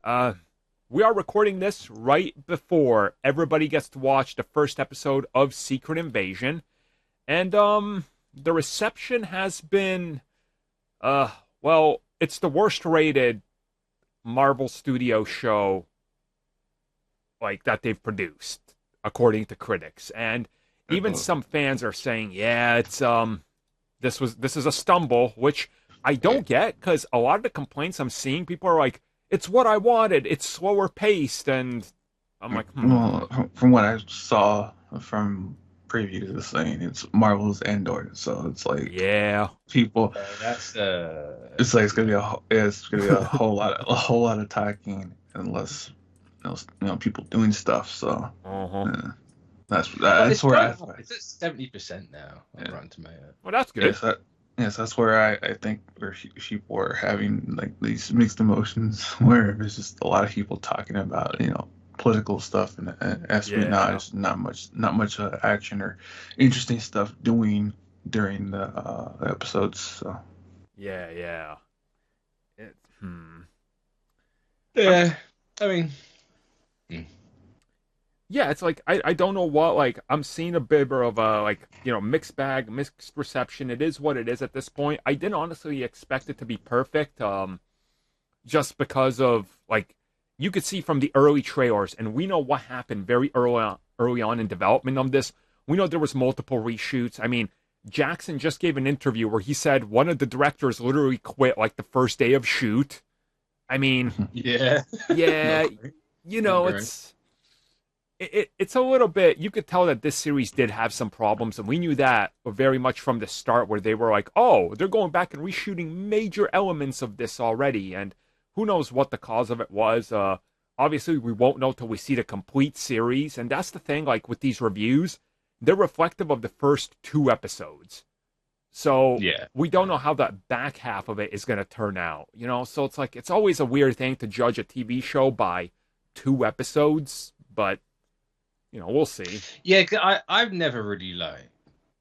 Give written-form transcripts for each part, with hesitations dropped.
Uh, we are recording this right before everybody gets to watch the first episode of Secret Invasion, and the reception has been, well, it's the worst rated Marvel Studio show like that they've produced, according to critics, and even Uh, some fans are saying, yeah, it's this is a stumble, which I yeah. don't get because a lot of the complaints I'm seeing, people are like, it's what I wanted, it's slower paced, and I'm like, Well, from what I saw from previews, it's saying it's Marvel's Andor, so it's like yeah, people, That's it's like it's gonna be a whole lot of talking unless people doing stuff. So uh-huh. yeah, well, that's it's where gone up. It's at 70% now on yeah, Rotten Tomato. Well, that's good. yes that's where I think where people are having like these mixed emotions where there's just a lot of people talking about political stuff and Yeah, espionage, not much action or interesting stuff doing during the episodes. So yeah. It, hmm. I'm, Yeah, I mean, mm, yeah, it's like I don't know what, like I'm seeing a bit of a, like, mixed bag, mixed reception. It is what it is at this point. I didn't honestly expect it to be perfect. Just because of, like, you could see from the early trailers, and we know what happened very early on in development of this. We know there was multiple reshoots. I mean, Jackson just gave an interview where he said one of the directors literally quit like the first day of shoot. I mean, yeah, not yeah, great, not great. it's a little bit, you could tell that this series did have some problems, and we knew that very much from the start, where they were like, oh, they're going back and reshooting major elements of this already, and who knows what the cause of it was. Obviously we won't know till we see the complete series, and that's the thing, like with these reviews, they're reflective of the first two episodes, so Yeah, we don't know how that back half of it is going to turn out, so it's like, it's always a weird thing to judge a TV show by two episodes, but we'll see. yeah. I've never really like.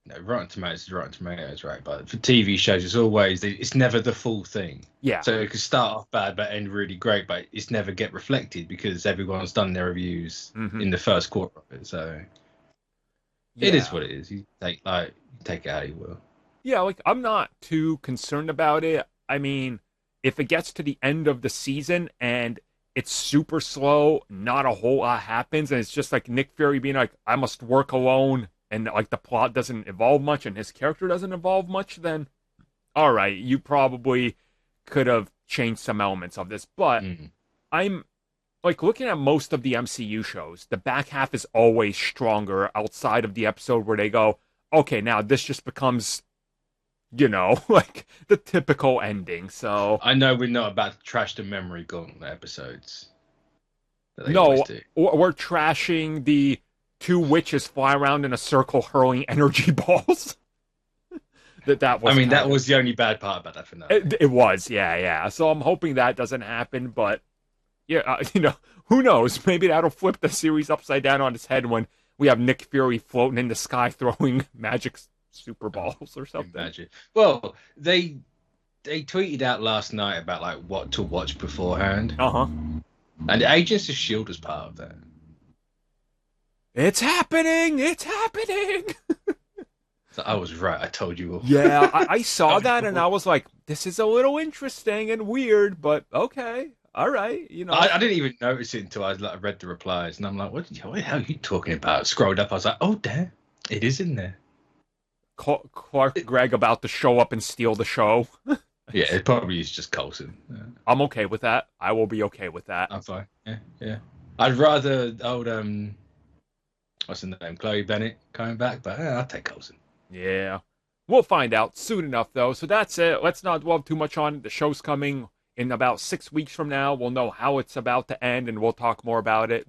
No, Rotten Tomatoes is Rotten Tomatoes, right? But for TV shows, it's never the full thing. Yeah. So it could start off bad but end really great, but it's never get reflected because everyone's done their reviews Hmm. in the first quarter of it. So it is Yeah. what it is. You take it how you will. Yeah, like I'm not too concerned about it. I mean, if it gets to the end of the season and it's super slow, not a whole lot happens, and it's just like Nick Fury being like, I must work alone, and like the plot doesn't evolve much and his character doesn't evolve much, then all right, you probably could have changed some elements of this. But Mm. I'm like, looking at most of the MCU shows, the back half is always stronger outside of the episode where they go, okay, now this just becomes, like the typical ending. So, I know we're not about to trash the memory gauntlet episodes that they always no, do. we're trashing the two witches fly around in a circle hurling energy balls. that I was mean, kind that of, was the only bad part about that finale. it was, yeah. So I'm hoping that doesn't happen, but yeah, who knows? Maybe that'll flip the series upside down on its head when we have Nick Fury floating in the sky throwing magic super Oh, balls or something. imagine. Well, they tweeted out last night about like what to watch beforehand, Uh huh. and Agents of Shield was part of that. It's happening! It's happening! So I was right. I told you all. Yeah, I saw I that and I was like, this is a little interesting and weird, but okay, all right, I didn't even notice it until I like read the replies, and I'm like, what the hell are you talking about? Scrolled up, I was like, oh damn, it is in there. Clark Gregg about to show up and steal the show. Yeah, it probably is just Coulson. Yeah, I'm okay with that. I will be okay with that. I'm fine. Yeah. I'd rather old what's her name, Chloe Bennett coming back, but I'll take Coulson. Yeah. We'll find out soon enough, though. So that's it. Let's not dwell too much on it. The show's coming in about 6 weeks from now. We'll know how it's about to end, and we'll talk more about it.